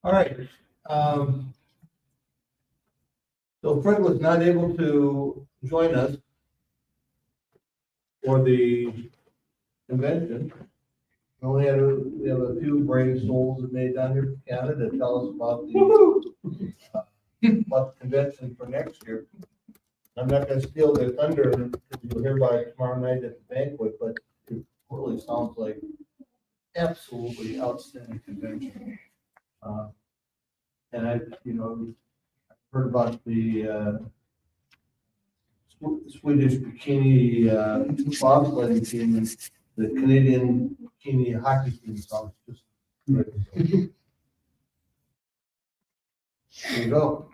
All right. Um, so Fred was not able to join us for the convention. We have a few brave souls that made it down here from Canada to tell us about the convention for next year. I'm not gonna steal their thunder, because you'll hear about it tomorrow night at the banquet, but it really sounds like absolutely outstanding convention. And I've heard about the Swedish bikini bobsledding team, and the Canadian bikini hockey team sounds just good. There you go.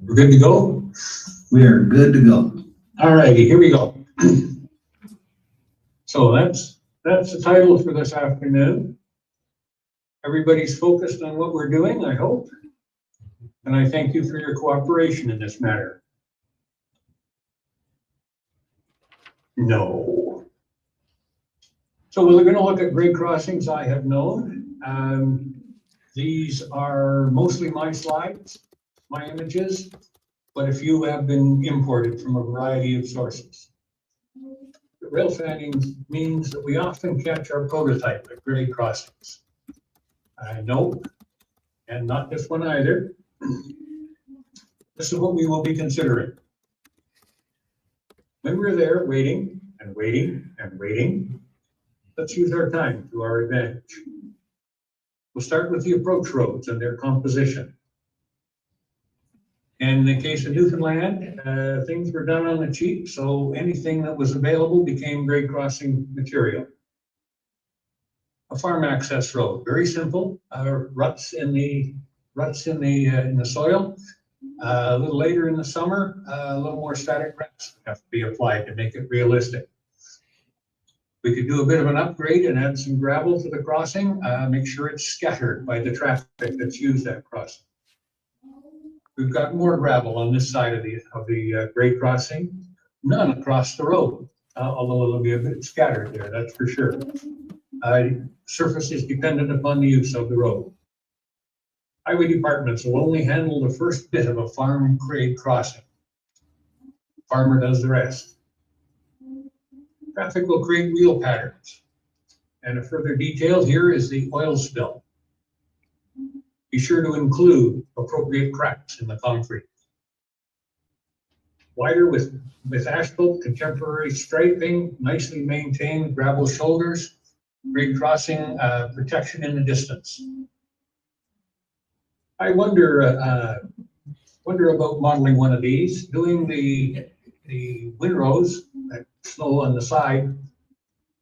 We're good to go? We are good to go. All righty, here we go. So that's the title for this afternoon. Everybody's focused on what we're doing, I hope. And I thank you for your cooperation in this matter. No. So we're going to look at grade crossings I have known. These are mostly my slides, my images, but a few have been imported from a variety of sources. Rail fanning means that we often catch our prototype at grade crossings. No, and not this one either. This is what we will be considering. When we're there waiting and waiting and waiting, let's use our time to our advantage. We'll start with the approach roads and their composition. In the case of Newfoundland, things were done on the cheap, so anything that was available became grade crossing material. A farm access road, very simple, ruts in the soil. A little later in the summer, a little more static grass would have to be applied to make it realistic. We could do a bit of an upgrade and add some gravel to the crossing, make sure it's scattered by the traffic that's used that crossing. We've got more gravel on this side of the grade crossing, none across the road, although it'll be a bit scattered there, that's for sure. Surface is dependent upon the use of the road. Highway departments will only handle the first bit of a farm grade crossing. Farmer does the rest. Traffic will create wheel patterns. And a further detail here is the oil spill. Be sure to include appropriate cracks in the concrete. Wider with asphalt, contemporary striping, nicely maintained gravel shoulders, grade crossing protection in the distance. I wonder about modeling one of these, doing the windrows, that snow on the side,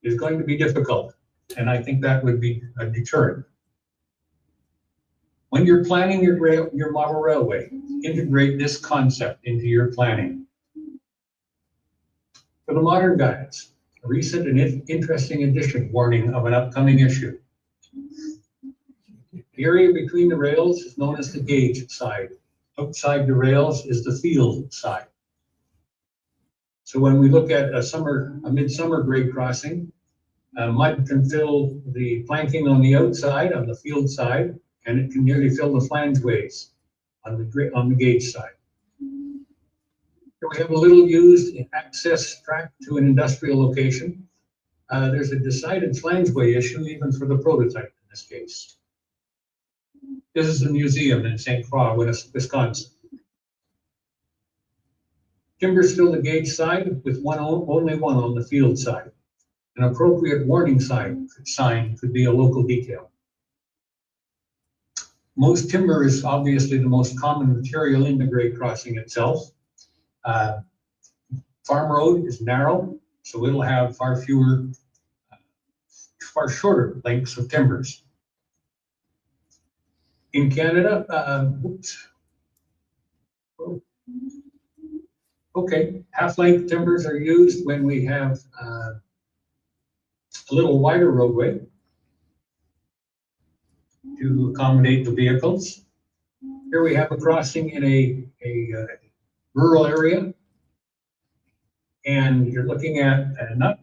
is going to be difficult, and I think that would be a deterrent. When you're planning your model railway, integrate this concept into your planning. For the modern guides, a recent and interesting addition warning of an upcoming issue. The area between the rails is known as the gauge side. Outside the rails is the field side. So when we look at a midsummer grade crossing, mud can fill the planking on the outside, on the field side, and it can nearly fill the flangeways on the gauge side. Here we have a little used access track to an industrial location. There's a decided flangeway issue even for the prototype in this case. This is a museum in St. Croix, Wisconsin. Timbers fill the gauge side with only one on the field side. An appropriate warning sign could be a local detail. Most timber is obviously the most common material in the grade crossing itself. Farm road is narrow, so it'll have far shorter lengths of timbers. In Canada, half-length timbers are used when we have a little wider roadway to accommodate the vehicles. Here we have a crossing in a rural area And you're looking at not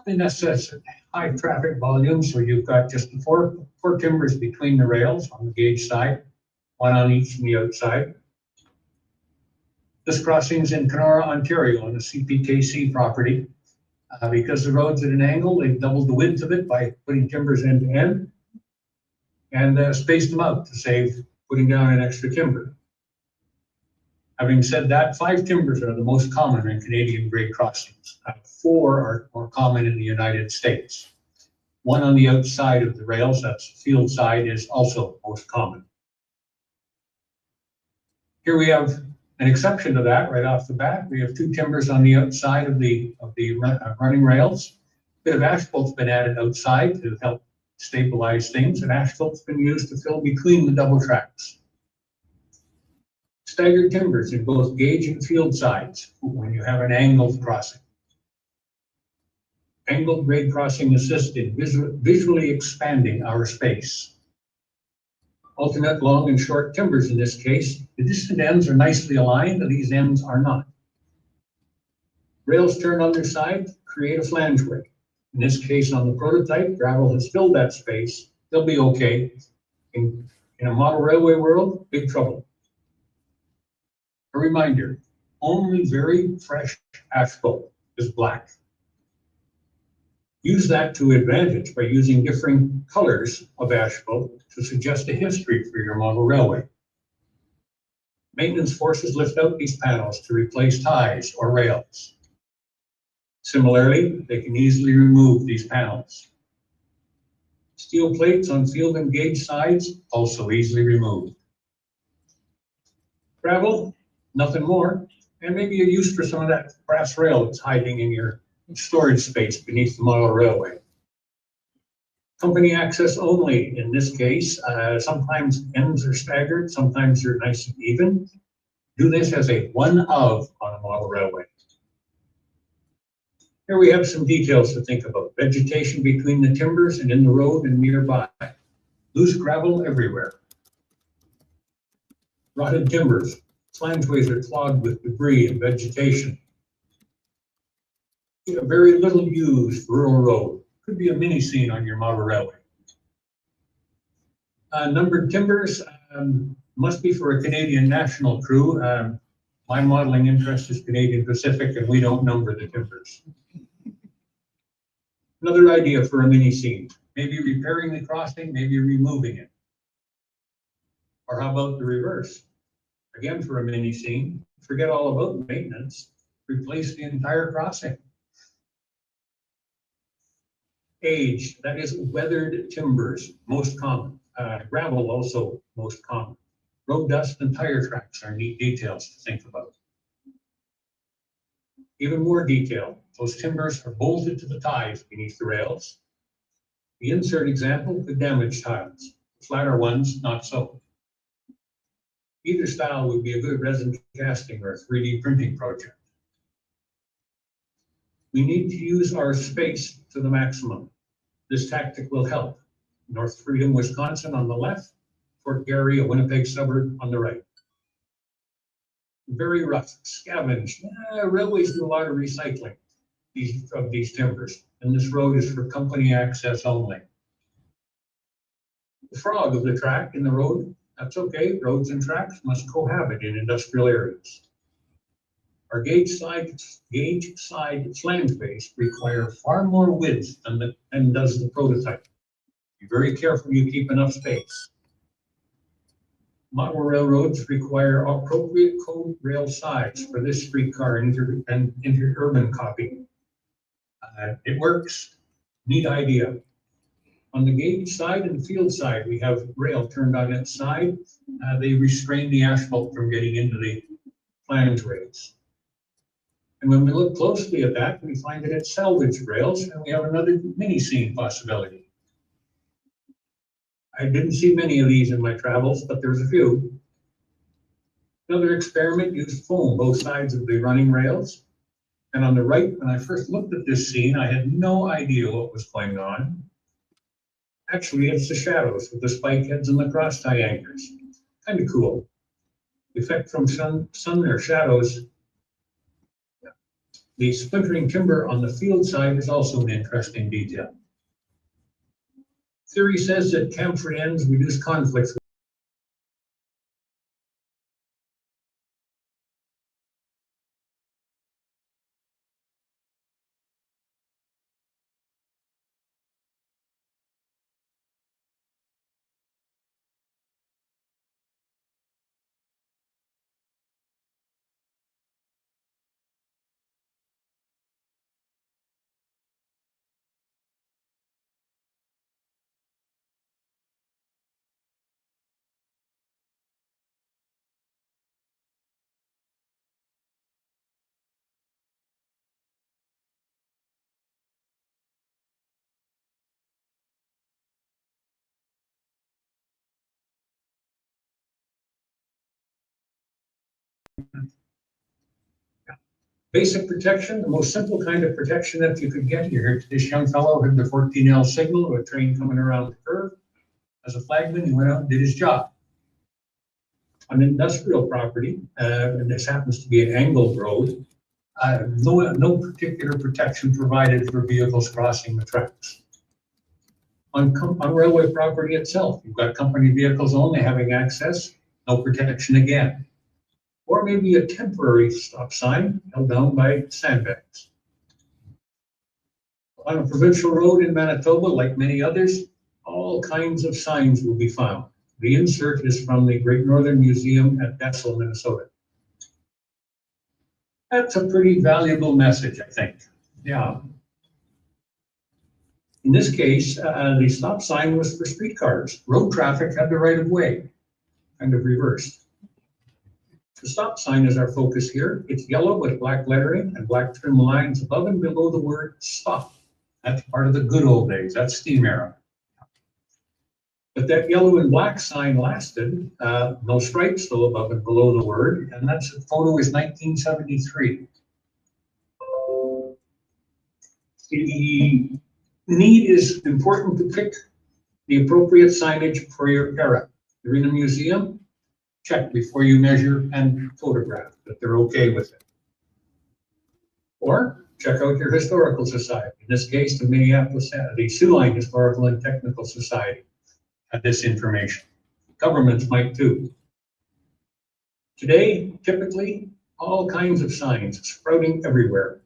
the necessary high traffic volumes where you've got just the four timbers between the rails on the gauge side, one on each from the outside. This crossing is in Kenora, Ontario on the CPKC property. Because the road's at an angle, they've doubled the width of it by putting timbers end to end and spaced them out to save putting down an extra timber. Having said that, 5 timbers are the most common in Canadian grade crossings. 4 are more common in the United States. One on the outside of the rails, that's the field side, is also most common. Here we have an exception to that right off the bat. We have 2 timbers on the outside of the running rails. A bit of asphalt's been added outside to help stabilize things, and asphalt's been used to fill between the double tracks. Staggered timbers in both gauge and field sides when you have an angled crossing. Angled grade crossing assists in visually expanding our space. Alternate long and short timbers in this case. The distant ends are nicely aligned, and these ends are not. Rails turned on their side create a flangeway. In this case, on the prototype, gravel has filled that space. They'll be okay. In a model railway world, big trouble. A reminder, only very fresh asphalt is black. Use that to advantage by using differing colors of asphalt to suggest a history for your model railway. Maintenance forces lift out these panels to replace ties or rails. Similarly, they can easily remove these panels. Steel plates on field and gauge sides also easily removed. Gravel, nothing more, and maybe a use for some of that brass rail that's hiding in your storage space beneath the model railway. Company access only in this case. Sometimes ends are staggered, sometimes they're nice and even. Do this as a one of on a model railway. Here we have some details to think about. Vegetation between the timbers and in the road and nearby. Loose gravel everywhere. Rotted timbers. Flangeways are clogged with debris and vegetation. A very little used rural road. Could be a mini scene on your model railway. Numbered timbers must be for a Canadian national crew. My modeling interest is Canadian Pacific, and we don't number the timbers. Another idea for a mini scene, maybe repairing the crossing, maybe removing it. Or how about the reverse? Again, for a mini scene, forget all about maintenance, replace the entire crossing. Aged, that is weathered timbers, most common. Gravel also most common. Road dust and tire tracks are neat details to think about. Even more detail, those timbers are bolted to the ties beneath the rails. The insert example could damage tiles, flatter ones not so. Either style would be a good resin casting or 3D printing project. We need to use our space to the maximum. This tactic will help. North Freedom, Wisconsin on the left, Fort Garry, a Winnipeg suburb on the right. Very rough, scavenged. Railways do a lot of recycling of these timbers, and this road is for company access only. The frog of the track in the road, that's okay. Roads and tracks must cohabit in industrial areas. Our gauge side flange base require far more width than does the prototype. Be very careful you keep enough space. Model railroads require appropriate code rail size for this streetcar and interurban copy. It works, neat idea. On the gauge side and field side, we have rail turned on its side. They restrain the asphalt from getting into the flange rails. And when we look closely at that, we find that it's salvage rails, and we have another mini scene possibility. I didn't see many of these in my travels, but there's a few. Another experiment used foam both sides of the running rails. And on the right, when I first looked at this scene, I had no idea what was going on. Actually, it's the shadows with the spike heads and the cross tie anchors. Kind of cool. The effect from sun or shadows. The splintering timber on the field side is also an interesting detail. Theory says that camphor ends reduce conflicts. Basic protection, the most simple kind of protection that you could get here. This young fellow had the 14L signal of a train coming around the curve. As a flagman, he went out and did his job. On industrial property, and this happens to be an angled road, no particular protection provided for vehicles crossing the tracks. On railway property itself, you've got company vehicles only having access, no protection again. Or maybe a temporary stop sign held down by sandbags. On a provincial road in Manitoba, like many others, all kinds of signs will be found. The insert is from the Great Northern Museum at Bethel, Minnesota. That's a pretty valuable message, I think. Yeah. In this case, the stop sign was for streetcars. Road traffic had the right of way, kind of reversed. The stop sign is our focus here. It's yellow with black lettering and black trim lines above and below the word stop. That's part of the good old days. That's steam era. But that yellow and black sign lasted, no stripes though above and below the word, and that photo is 1973. The need is important to pick the appropriate signage for your era. You're in a museum, check before you measure and photograph that they're okay with it. Or check out your historical society. In this case, the Sioux Line Historical and Technical Society had this information. Governments might too. Today, typically, all kinds of signs sprouting everywhere.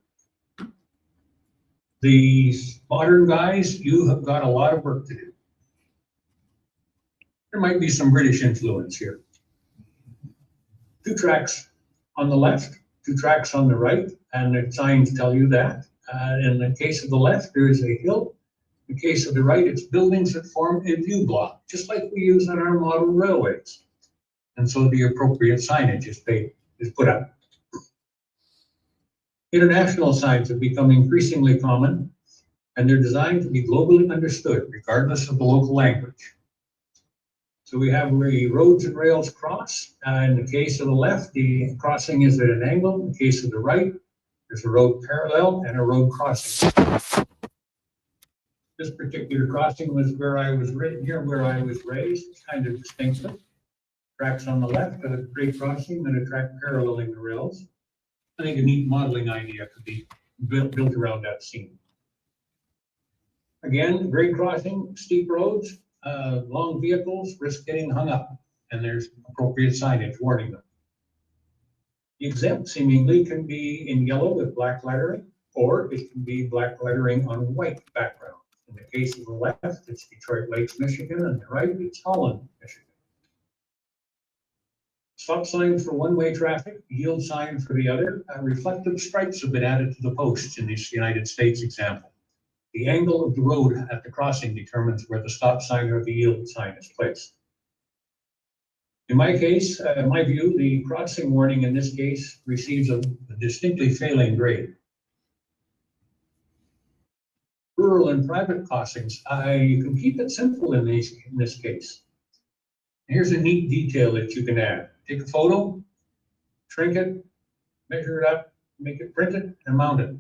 These modern guys, you have got a lot of work to do. There might be some British influence here. 2 tracks on the left, 2 tracks on the right, and the signs tell you that. In the case of the left, there is a hill. In the case of the right, it's buildings that form a view block, just like we use on our model railways. And so the appropriate signage is put up. International signs have become increasingly common, and they're designed to be globally understood, regardless of the local language. So we have where roads and rails cross. In the case of the left, the crossing is at an angle. In the case of the right, there's a road parallel and a road crossing. This particular crossing was where I was where I was raised. It's kind of distinctive. Tracks on the left, a grade crossing, and a track paralleling the rails. I think a neat modeling idea could be built around that scene. Again, grade crossing, steep roads, long vehicles risk getting hung up, and there's appropriate signage warning them. The exempt seemingly can be in yellow with black lettering, or it can be black lettering on white background. In the case of the left, it's Detroit Lakes, Michigan, and the right, it's Holland, Michigan. Stop sign for one-way traffic, yield sign for the other. Reflective stripes have been added to the posts in this United States example. The angle of the road at the crossing determines where the stop sign or the yield sign is placed. In my case, in my view, the crossing warning in this case receives a distinctly failing grade. Rural and private crossings, you can keep it simple in this case. Here's a neat detail that you can add. Take a photo, shrink it, measure it up, make it printed, and mount it.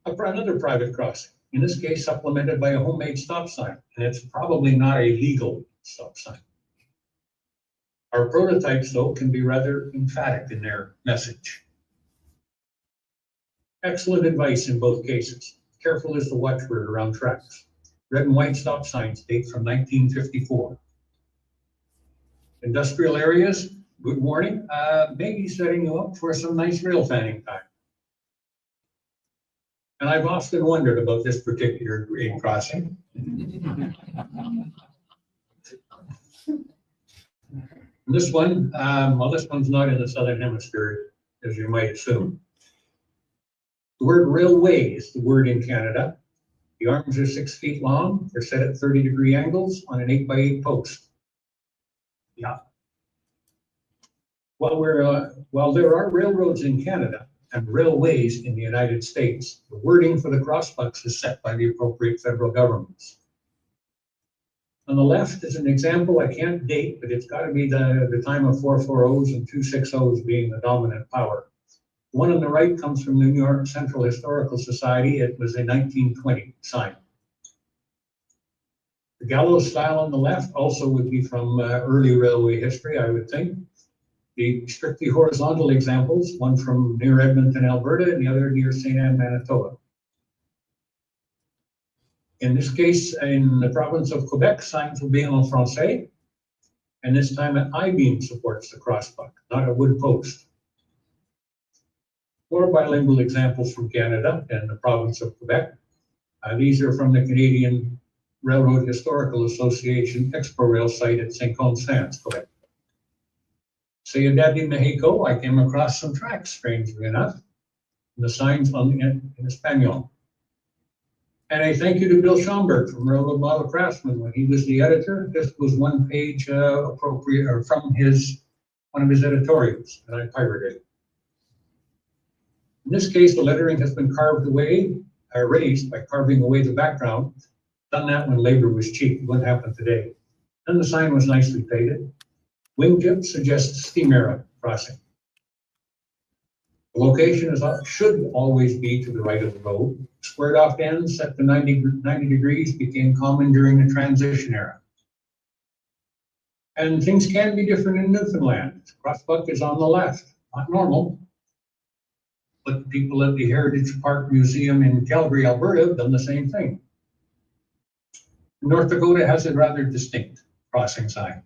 Another private crossing, in this case supplemented by a homemade stop sign, and it's probably not a legal stop sign. Our prototypes, though, can be rather emphatic in their message. Excellent advice in both cases. Careful is the watchword around tracks. Red and white stop signs date from 1954. Industrial areas, good warning, maybe setting you up for some nice rail fanning time. And I've often wondered about this particular grade crossing. This one, well, this one's not in the southern hemisphere, as you might assume. The word railway is the word in Canada. The arms are 6 feet long. They're set at 30-degree angles on an 8x8 post. Yeah. While there are railroads in Canada and railways in the United States, the wording for the crossbucks is set by the appropriate federal governments. On the left is an example I can't date, but it's got to be the time of 440s and 260s being the dominant power. The one on the right comes from the New York Central Historical Society. It was a 1920 sign. The gallows style on the left also would be from early railway history, I would think. The strictly horizontal examples, one from near Edmonton, Alberta, and the other near St. Anne, Manitoba. In this case, in the province of Quebec, signs will be en français, and this time an I-beam supports the crossbuck, not a wood post. More bilingual examples from Canada and the province of Quebec. These are from the Canadian Railroad Historical Association Expo Rail site at St. Constance, Quebec. Ciudad de Mexico, I came across some tracks, strangely enough, and the signs in Espanol. And a thank you to Bill Schomburg from Railroad Model Craftsman. When he was the editor, this was one page appropriate or from one of his editorials that I pirated. In this case, the lettering has been carved away, erased by carving away the background. Done that when labor was cheap. It wouldn't happen today. And the sign was nicely painted. Wingtip suggests steam era crossing. The location should always be to the right of the road. Squared off ends set to 90 degrees became common during the transition era. And things can be different in Newfoundland. Crossbuck is on the left, not normal. But the people at the Heritage Park Museum in Calgary, Alberta have done the same thing. North Dakota has a rather distinct crossing sign.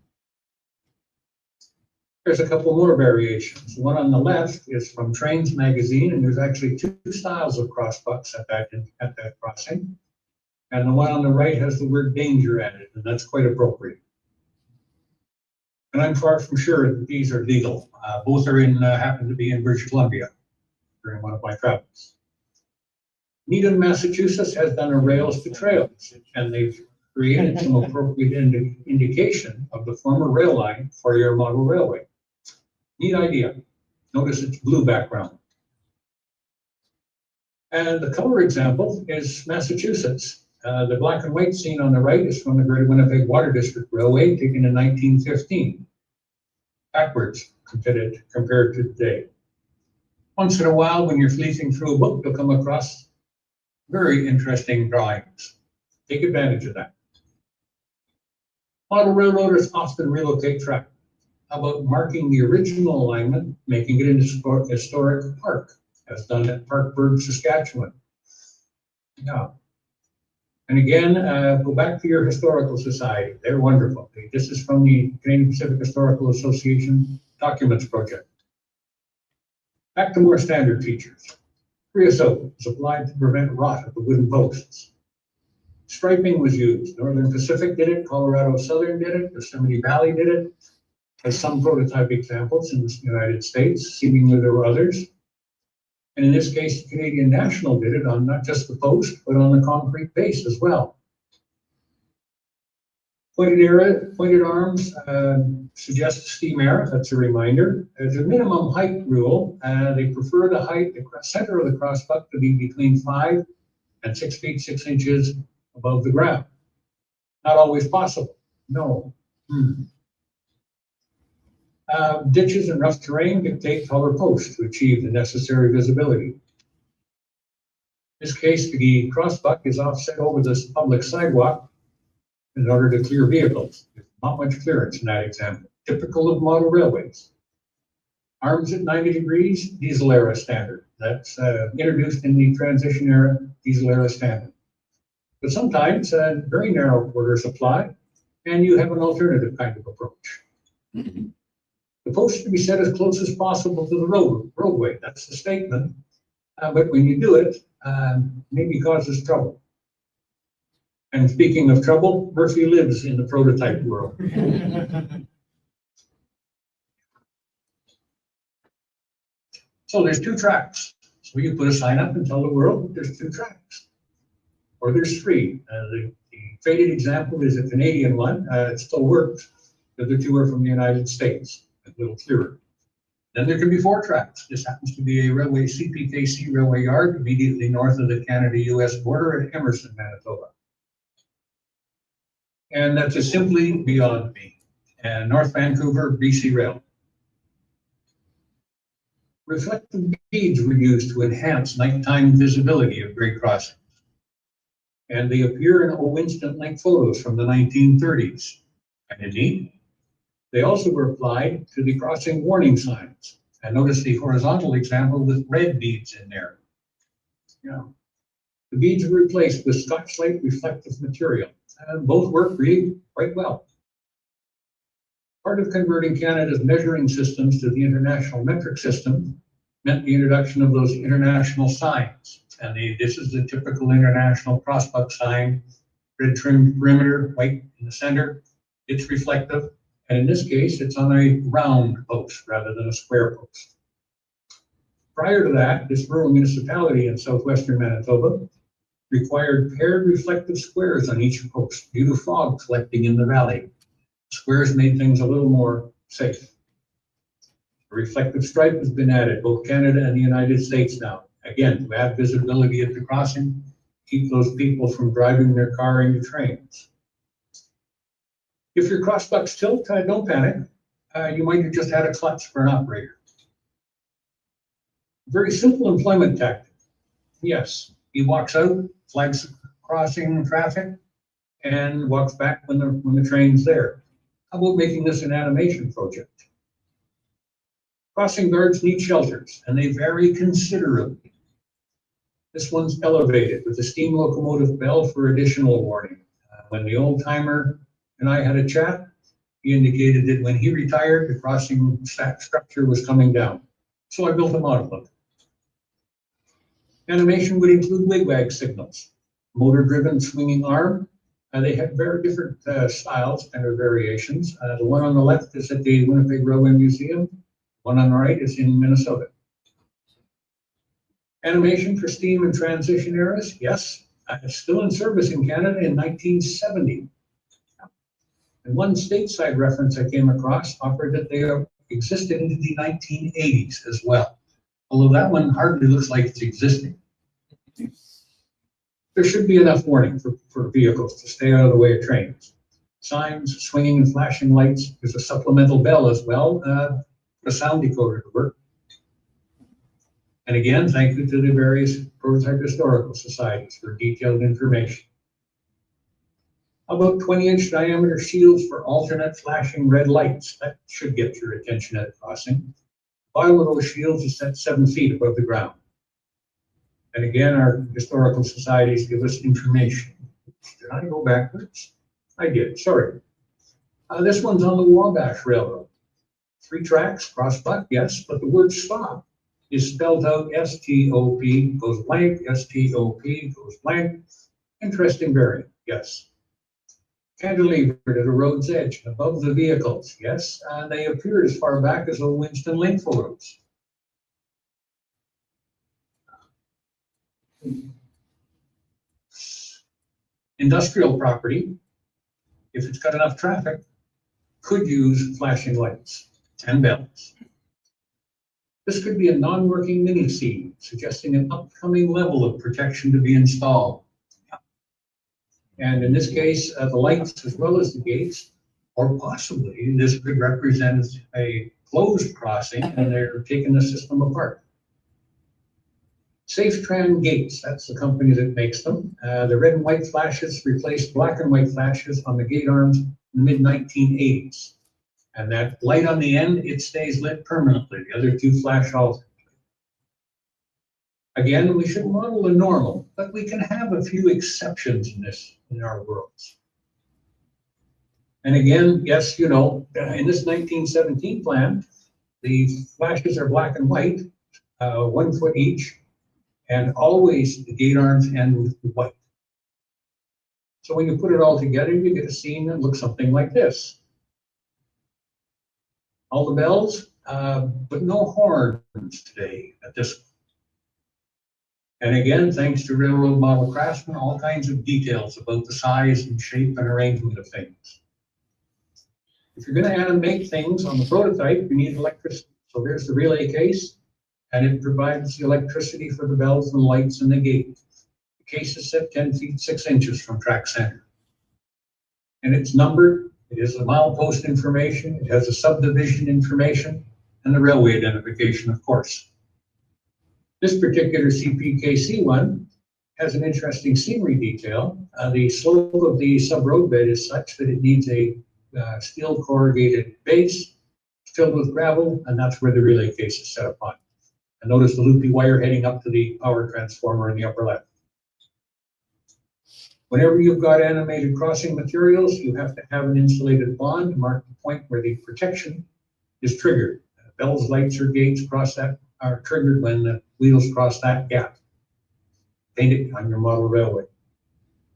There's a couple more variations. The one on the left is from Trains magazine, and there's actually two styles of crossbucks at that crossing. And the one on the right has the word danger added, and that's quite appropriate. And I'm far from sure that these are legal. Both are happen to be in British Columbia during one of my travels. Needham, Massachusetts has done a rails to trails, and they've created some appropriate indication of the former rail line for your model railway. Neat idea. Notice it's blue background. And the color example is Massachusetts. The black and white seen on the right is from the Greater Winnipeg Water District Railway, taken in 1915. Backwards compared to today. Once in a while, when you're fleecing through a book, you'll come across very interesting drawings. Take advantage of that. Model railroaders often relocate track. How about marking the original alignment, making it into historic park, as done at Parkburg, Saskatchewan? Yeah. And again, go back to your historical society. They're wonderful. This is from the Canadian Pacific Historical Association Documents Project. Back to more standard features. Creosote was applied to prevent rot of the wooden posts. Striping was used. Northern Pacific did it, Colorado Southern did it, Yosemite Valley did it. There's some prototype examples in the United States. Seemingly there were others. And in this case, the Canadian National did it on not just the post, but on the concrete base as well. Pointed arms suggest steam era. That's a reminder. There's a minimum height rule. They prefer the center of the crossbuck to be between 5 and 6 feet 6 inches above the ground. Not always possible. No. Ditches and rough terrain dictate taller posts to achieve the necessary visibility. In this case, the crossbuck is offset over this public sidewalk in order to clear vehicles. There's not much clearance in that example. Typical of model railways. Arms at 90 degrees, diesel era standard. that's introduced in the transition era diesel era standard. But sometimes very narrow borders apply, and you have an alternative kind of approach. The post should be set as close as possible to the roadway. That's the statement. But when you do it, maybe causes trouble. And speaking of trouble, Murphy lives in the prototype world. So there's two tracks. So you put a sign up and tell the world that there's two tracks. Or there's three. The faded example is a Canadian one. It still works. The other two are from the United States, a little clearer. Then there can be four tracks. This happens to be a railway, CPKC railway yard immediately north of the Canada-US border at Emerson, Manitoba. And that's just simply beyond me. And North Vancouver, BC Rail. Reflective beads were used to enhance nighttime visibility of grade crossings. And they appear in instant link photos from the 1930s. Kind of neat. They also were applied to the crossing warning signs. And notice the horizontal example with red beads in there. Yeah. The beads were replaced with Scotch Slate reflective material. And both work really quite well. Part of converting Canada's measuring systems to the international metric system meant the introduction of those international signs. And this is the typical international crossbuck sign, red trimmed perimeter, white in the center. It's reflective. And in this case, it's on a round post rather than a square post. Prior to that, this rural municipality in southwestern Manitoba required paired reflective squares on each post due to fog collecting in the valley. Squares made things a little more safe. A reflective stripe has been added, both Canada and the United States now. Again, to add visibility at the crossing, keep those people from driving their car into trains. If your crossbucks tilt, don't panic. You might have just had a clutch for an operator. Very simple employment tactic. Yes, he walks out, flags crossing traffic, and walks back when the train's there. How about making this an animation project? Crossing guards need shelters, and they vary considerably. This one's elevated with a steam locomotive bell for additional warning. When the old timer and I had a chat, he indicated that when he retired, the crossing structure was coming down. So I built a model of it. Animation would include wigwag signals, motor-driven swinging arm. They have very different styles and their variations. The one on the left is at the Winnipeg Railway Museum. One on the right is in Minnesota. Animation for steam and transition eras, yes. Still in service in Canada in 1970. And one stateside reference I came across offered that they existed into the 1980s as well. Although that one hardly looks like it's existing. There should be enough warning for vehicles to stay out of the way of trains. Signs, swinging and flashing lights. There's a supplemental bell as well, a sound decoder to work. And again, thank you to the various prototype historical societies for detailed information. How about 20-inch diameter shields for alternate flashing red lights? That should get your attention at a crossing. Bottom of those shields is set 7 feet above the ground. And again, our historical societies give us information. Did I go backwards? I did, sorry. This one's on the Wabash Railroad. 3 tracks, crossbuck, yes, but the word stop is spelled out S-T-O-P, goes blank, S-T-O-P, goes blank. Interesting variant, yes. Cantilevered at a road's edge above the vehicles, yes. They appeared as far back as old Winston Link photos. Industrial property, if it's got enough traffic, could use flashing lights and bells. This could be a non-working mini seed, suggesting an upcoming level of protection to be installed. And in this case, the lights as well as the gates, or possibly this could represent a closed crossing and they're taking the system apart. SafeTran gates, that's the company that makes them. The red and white flashes replaced black and white flashes on the gate arms in the mid-1980s. And that light on the end, it stays lit permanently. The other two flash alternately. Again, we should model the normal, but we can have a few exceptions in our worlds. And again, yes, in this 1917 plan, the flashes are black and white, 1 foot each, and always the gate arms end with white. So when you put it all together, you get a scene that looks something like this. All the bells, but no horns today at this. And again, thanks to railroad model craftsmen, all kinds of details about the size and shape and arrangement of things. If you're going to animate things on the prototype, you need electricity. So here's the relay case, and it provides the electricity for the bells and lights in the gate. The case is set 10 feet 6 inches from track center. And it's numbered. It has the milepost information. It has the subdivision information and the railway identification, of course. This particular CPKC one has an interesting scenery detail. The slope of the sub-road bed is such that it needs a steel corrugated base filled with gravel, and that's where the relay case is set upon. And notice the loopy wire heading up to the power transformer in the upper left. Whenever you've got animated crossing materials, you have to have an insulated bond to mark the point where the protection is triggered. Bells, lights, or gates are triggered when the wheels cross that gap. Paint it on your model railway.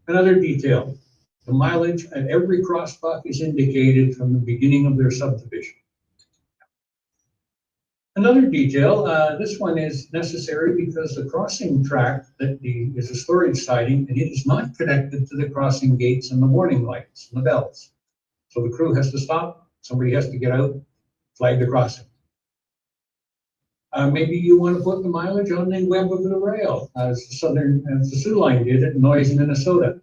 Another detail, the mileage at every crossbuck is indicated from the beginning of their subdivision. Another detail, this one is necessary because the crossing track is a storage siding, and it is not connected to the crossing gates and the warning lights and the bells. So the crew has to stop, somebody has to get out, flag the crossing. Maybe you want to put the mileage on the web of the rail, as the Sioux Line did at Noise, Minnesota.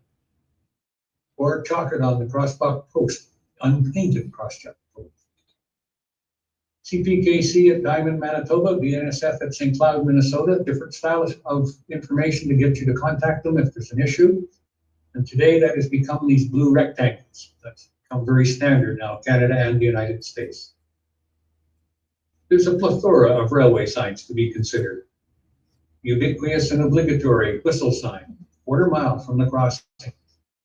Or chalk it on the crossbuck post, unpainted crossbuck post. CPKC at Diamond, Manitoba, BNSF at St. Cloud, Minnesota, different styles of information to get you to contact them if there's an issue. And today that has become these blue rectangles. That's become very standard now, Canada and the United States. There's a plethora of railway signs to be considered. Ubiquitous and obligatory whistle sign, 1/4 mile from the crossing,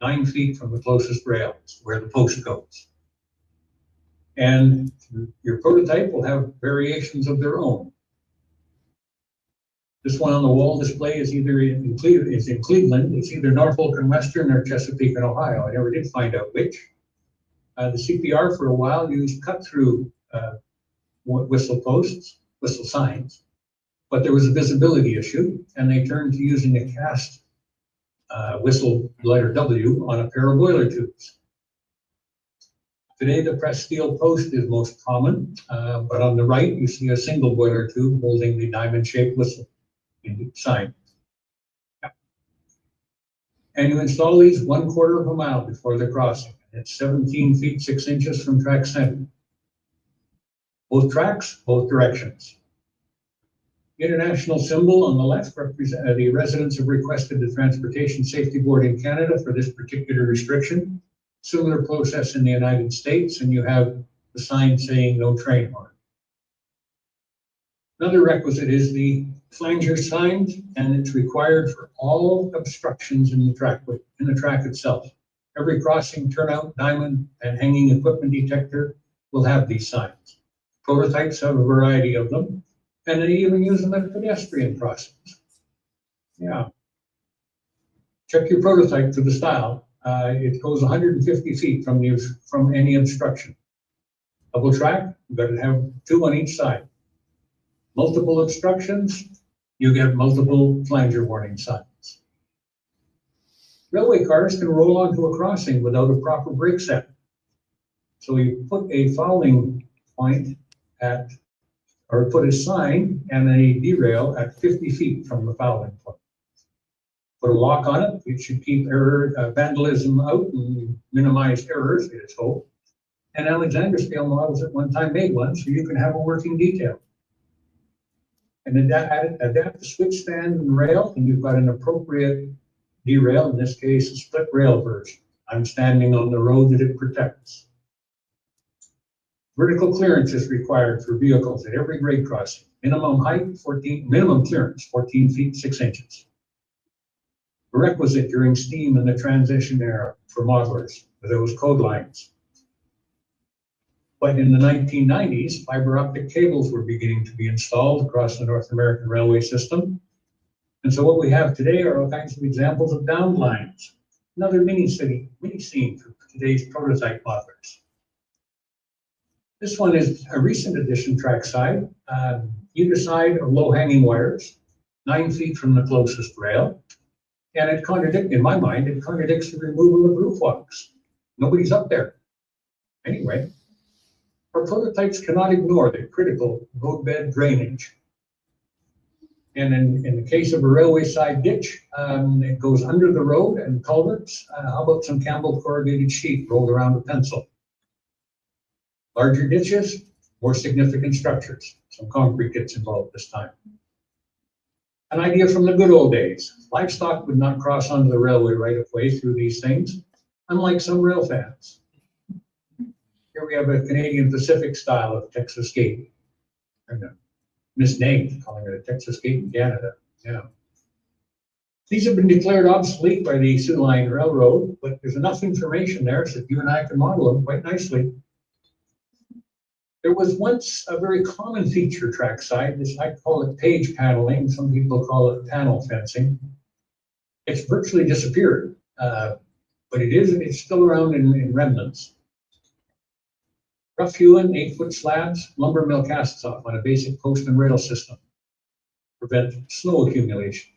9 feet from the closest rails, where the post goes. And your prototype will have variations of their own. This one on the wall display is either in Cleveland, it's either Norfolk and Western or Chesapeake and Ohio. I never did find out which. The CPR for a while used cut-through whistle posts, whistle signs, but there was a visibility issue, and they turned to using a cast whistle letter W on a pair of boiler tubes. Today, the pressed steel post is most common, but on the right, you see a single boiler tube holding the diamond-shaped whistle sign. And you install these 1/4 mile before the crossing. It's 17 feet 6 inches from track center. Both tracks, both directions. International symbol on the left represents the residents have requested the Transportation Safety Board in Canada for this particular restriction. Similar process in the United States, and you have the sign saying no train horn. Another requisite is the flanger signs, and it's required for all obstructions in the track itself. Every crossing, turnout, diamond, and hanging equipment detector will have these signs. Prototypes have a variety of them, and they even use them at pedestrian crossings. Yeah. Check your prototype for the style. It goes 150 feet from any obstruction. Double track, you've got to have 2 on each side. Multiple obstructions, you get multiple flanger warning signs. Railway cars can roll onto a crossing without a proper brake set. So you put a fouling point or put a sign and a derail at 50 feet from the fouling point. Put a lock on it. It should keep vandalism out and minimize errors, it is hoped. And Alexander scale models at one time made one, so you can have a working detail. And adapt the switch stand and rail, and you've got an appropriate derail, in this case, a split rail version. I'm standing on the road that it protects. Vertical clearance is required for vehicles at every grade crossing. Minimum height, minimum clearance, 14 feet, 6 inches. A requisite during steam and the transition era for modelers with those code lines. But in the 1990s, fiber optic cables were beginning to be installed across the North American railway system. And so what we have today are all kinds of examples of downed lines. Another mini scene for today's prototype modelers. This one is a recent addition trackside. Either side are low-hanging wires, 9 feet from the closest rail. And in my mind, it contradicts the removal of roof walks. Nobody's up there. Anyway, our prototypes cannot ignore the critical roadbed drainage. And in the case of a railway side ditch, it goes under the road and culverts. How about some Campbell corrugated sheet rolled around a pencil? Larger ditches, more significant structures. Some concrete gets involved this time. An idea from the good old days. Livestock would not cross onto the railway right of way through these things, unlike some rail fans. Here we have a Canadian Pacific style of Texas gate. Misnamed, calling it a Texas gate in Canada. Yeah. These have been declared obsolete by the Soo Line Railroad, but there's enough information there so that you and I can model them quite nicely. There was once a very common feature trackside. I call it page paneling. Some people call it panel fencing. It's virtually disappeared, but it's still around in remnants. Rough hewn 8-foot slabs, lumber mill casts off on a basic post and rail system. Prevent snow accumulation.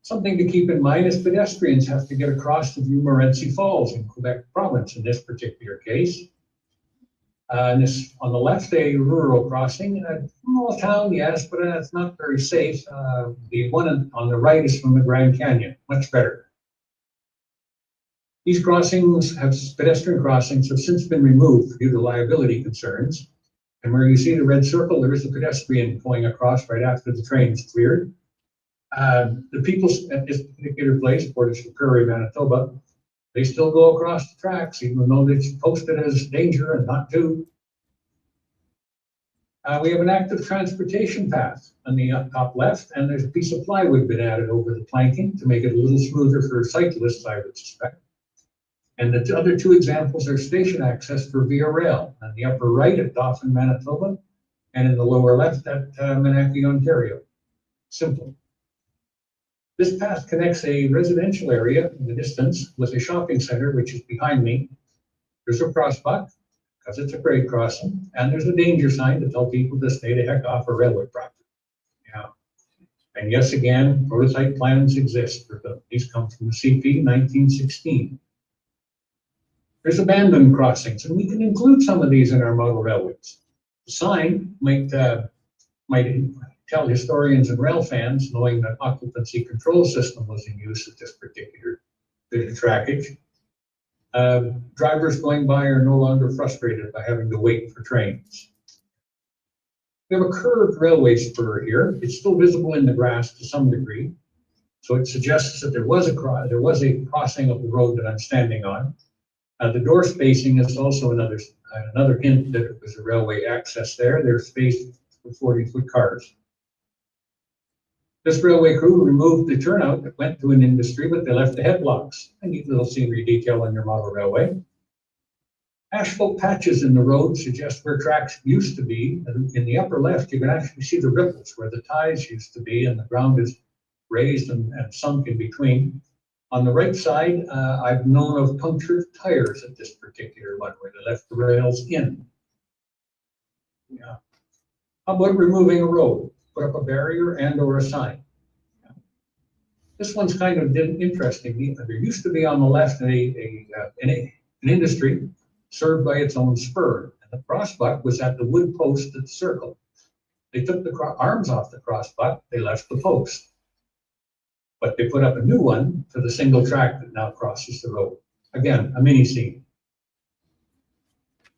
Something to keep in mind is pedestrians have to get across to view Morenci Falls in Quebec province in this particular case. And this on the left, a rural crossing, a small town, yes, but it's not very safe. The one on the right is from the Grand Canyon, much better. These pedestrian crossings have since been removed due to liability concerns. And where you see the red circle, there is a pedestrian going across right after the train is cleared. The people at this particular place, Portage Prairie, Manitoba, they still go across the tracks, even though it's posted as danger and not to. We have an active transportation path on the top left, and there's a piece of plywood been added over the planking to make it a little smoother for cyclists, I would suspect. And the other two examples are station access for via rail on the upper right at Dauphin, Manitoba, and in the lower left at Menaki, Ontario. Simple. This path connects a residential area in the distance with a shopping center, which is behind me. There's a crossbuck, because it's a grade crossing, and there's a danger sign to tell people to stay the heck off a railway property. Yeah. And yes, again, prototype plans exist for them. These come from the CP 1916. There's abandoned crossings, and we can include some of these in our model railways. The sign might tell historians and rail fans, knowing that occupancy control system was in use at this particular bit of trackage. Drivers going by are no longer frustrated by having to wait for trains. We have a curved railway spur here. It's still visible in the grass to some degree. So it suggests that there was a crossing of the road that I'm standing on. The door spacing is also another hint that it was a railway access there. There's space for 40-foot cars. This railway crew removed the turnout that went to an industry, but they left the head blocks. A neat little scenery detail on your model railway. Asphalt patches in the road suggest where tracks used to be. And in the upper left, you can actually see the ripples where the ties used to be, and the ground is raised and sunk in between. On the right side, I've known of punctured tires at this particular one where they left the rails in. Yeah. How about removing a road? Put up a barrier and or a sign. Yeah. This one's kind of interesting. There used to be on the left an industry served by its own spur, and the crossbuck was at the wood post at the circle. They took the arms off the crossbuck, they left the post. But they put up a new one for the single track that now crosses the road. Again, a mini scene.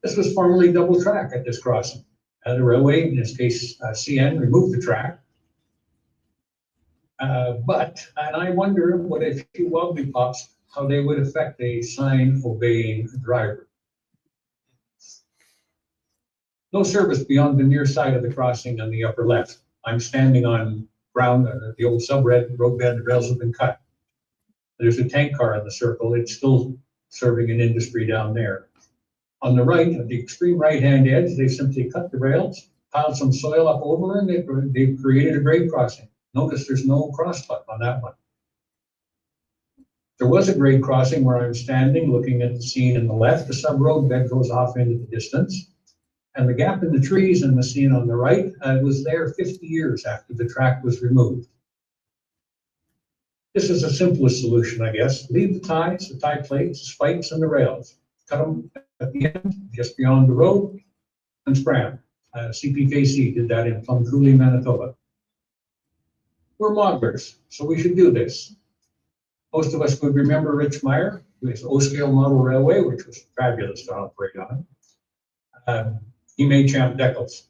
This was formerly double track at this crossing. The railway, in this case CN, removed the track. And I wonder what a few wobbly pops, how they would affect a sign obeying driver. No service beyond the near side of the crossing on the upper left. I'm standing on ground, the old sub-red road bed, the rails have been cut. There's a tank car in the circle. It's still serving an industry down there. On the right, at the extreme right-hand edge, they simply cut the rails, piled some soil up over, and they've created a grade crossing. Notice there's no crossbuck on that one. There was a grade crossing where I'm standing, looking at the scene in the left. The sub-road bed goes off into the distance. And the gap in the trees in the scene on the right was there 50 years after the track was removed. This is the simplest solution, I guess. Leave the ties, the tie plates, the spikes, and the rails. Cut them at the end, just beyond the road, and spray them. CPKC did that in Plumcooly, Manitoba. We're modelers, so we should do this. Most of us would remember Rich Meyer, his O-scale model railway, which was fabulous to operate on. He made champ decals.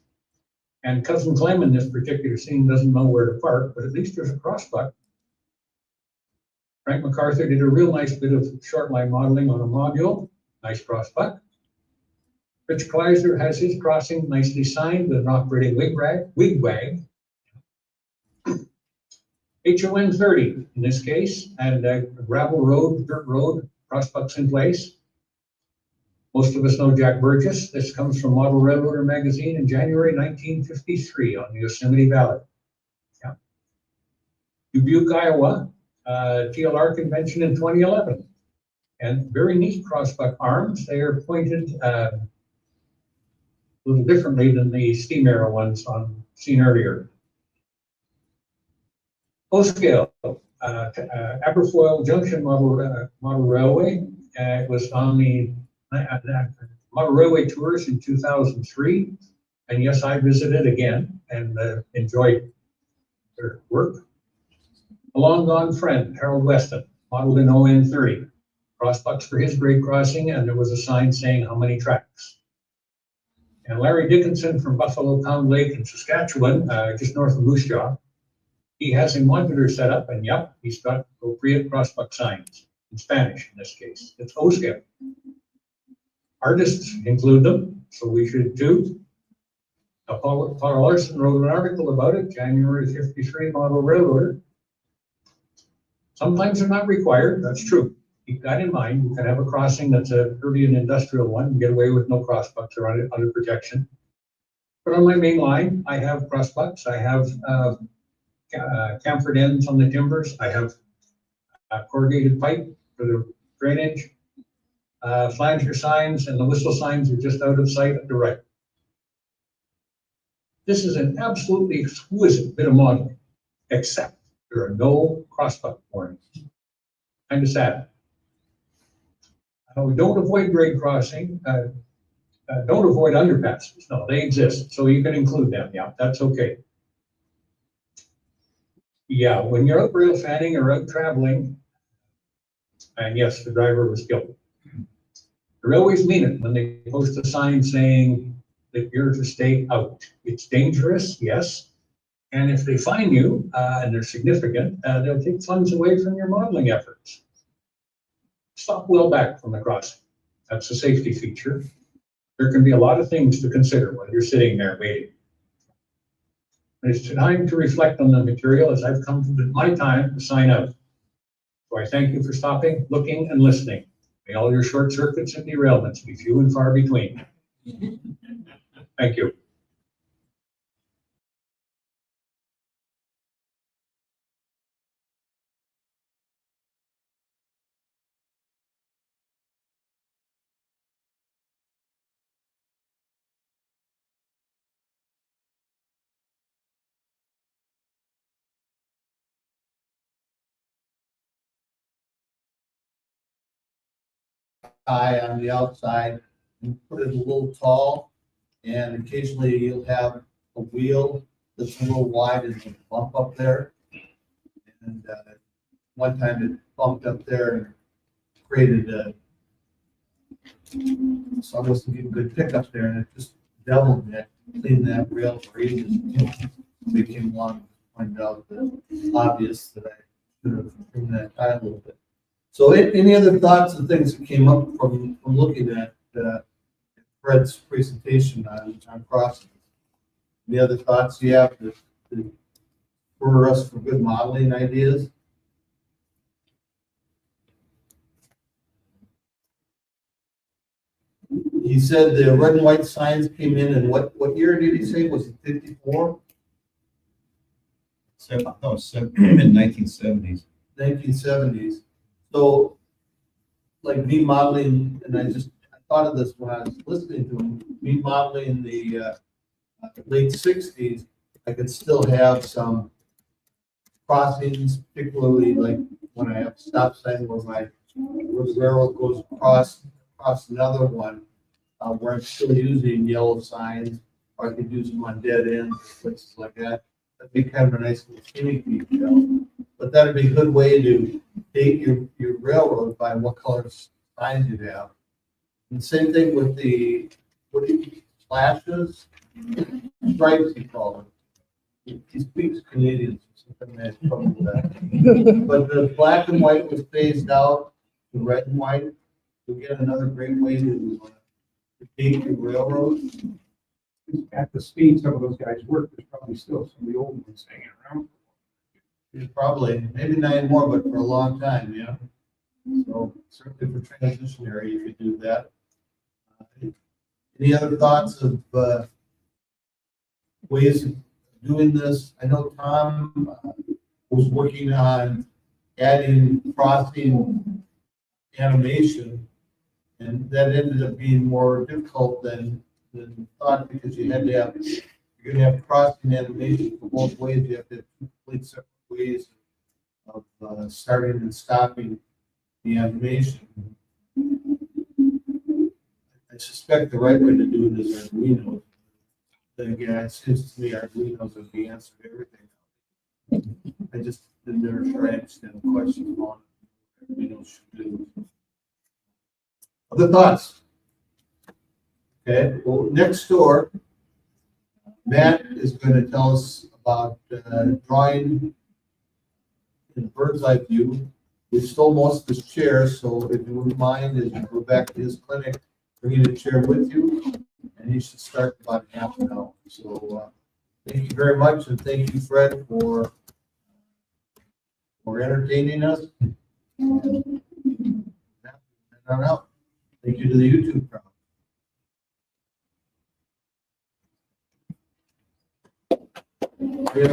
And Cousin Clem in this particular scene doesn't know where to park, but at least there's a crossbuck. Frank MacArthur did a real nice bit of short line modeling on a module, nice crossbuck. Rich Kleiser has his crossing nicely signed with an operating wigwag. HON 30 in this case, and a gravel road, dirt road, crossbucks in place. Most of us know Jack Burgess. This comes from Model Railroader magazine in January 1953 on the Yosemite Valley. Yeah. Dubuque, Iowa, TLR Convention in 2011. And very neat crossbuck arms. They are pointed a little differently than the steam arrow ones seen earlier. O-scale, Aberfoyle Junction model railway. It was on the model railway tours in 2003. And yes, I visited again and enjoyed their work. A long gone friend, Harold Weston, modeled in ON 30. Crossbucks for his grade crossing, and there was a sign saying how many tracks. And Larry Dickinson from Buffalo Pound Lake in Saskatchewan, just north of Moose Jaw, he has a monitor set up, and yep, he's got appropriate crossbuck signs, in Spanish in this case. It's O-scale. Artists include them, so we should too. Paul Larson wrote an article about it, January 53 model railroader. Sometimes they're not required, that's true. Keep that in mind. You can have a crossing that's a early and industrial one and get away with no crossbucks or under protection. But on my main line, I have crossbucks. I have chamfered ends on the timbers. I have corrugated pipe for the drainage. Flanger signs and the whistle signs are just out of sight at the right. This is an absolutely exquisite bit of modeling, except there are no crossbuck warnings. Kind of sad. We don't avoid grade crossing. Don't avoid underpasses. No, they exist, so you can include them. Yeah, that's okay. Yeah, when you're out rail fanning or out traveling, and yes, the driver was killed. The railways mean it when they post a sign saying that you're to stay out. It's dangerous, yes. And if they fine you, and they're significant, they'll take funds away from your modeling efforts. Stop well back from the crossing. That's a safety feature. There can be a lot of things to consider when you're sitting there waiting. And it's time to reflect on the material as I've come to my time to sign out. So I thank you for stopping, looking, and listening. May all your short circuits and derailments be few and far between. Thank you. Tie on the outside and put it a little tall, and occasionally you'll have a wheel that's a little wide and a bump up there. And one time it bumped up there and created so I wasn't getting good pickup there, and it just deviled me. I cleaned that rail for ages. They came along and pointed out the obvious that I should have improved that tie a little bit. So any other thoughts and things that came up from looking at Fred's presentation on crossing. Any other thoughts you have to for us for good modeling ideas? He said the red and white signs came in what year did he say? Was it 54? Mid-1970s. 1970s. So, like me modeling, and I thought of this when I was listening to him, me modeling the late 60s, I could still have some crossings, particularly like when I have a stop sign where the railroad goes across another one, where I'm still using yellow signs, or I could use them on dead ends, places like that. That'd be kind of a nice little skinny detail. But that'd be a good way to date your railroad by what color signs you have. And same thing with what do you flashes, stripes, he called them. He speaks Canadian, so something I had trouble with that. But the black and white was phased out, the red and white. Again, another great way to date your railroad. At the speed some of those guys work, there's probably still some of the old ones hanging around. It's probably, maybe not anymore, but for a long time, yeah. So certainly for transitionary, you could do that. Any other thoughts of ways of doing this? I know Tom was working on adding crossing animation, and that ended up being more difficult than thought, because you're gonna have crossing animation for both ways. You have to have two complete separate ways of starting and stopping the animation. I suspect the right way to do it is Arduino. Then again, it seems to me Arduinos are the answer to everything. I just didn't never sure I understand the question on Arduino should do. Other thoughts? Okay, well, next door, Matt is going to tell us about drawing in bird's eye view. We stole most of his chairs, so if you wouldn't mind, as you go back to his clinic, bring a chair with you, and he should start in about half an hour. So thank you very much, and thank you, Fred, for entertaining us. And on out. Thank you to the YouTube crowd. We have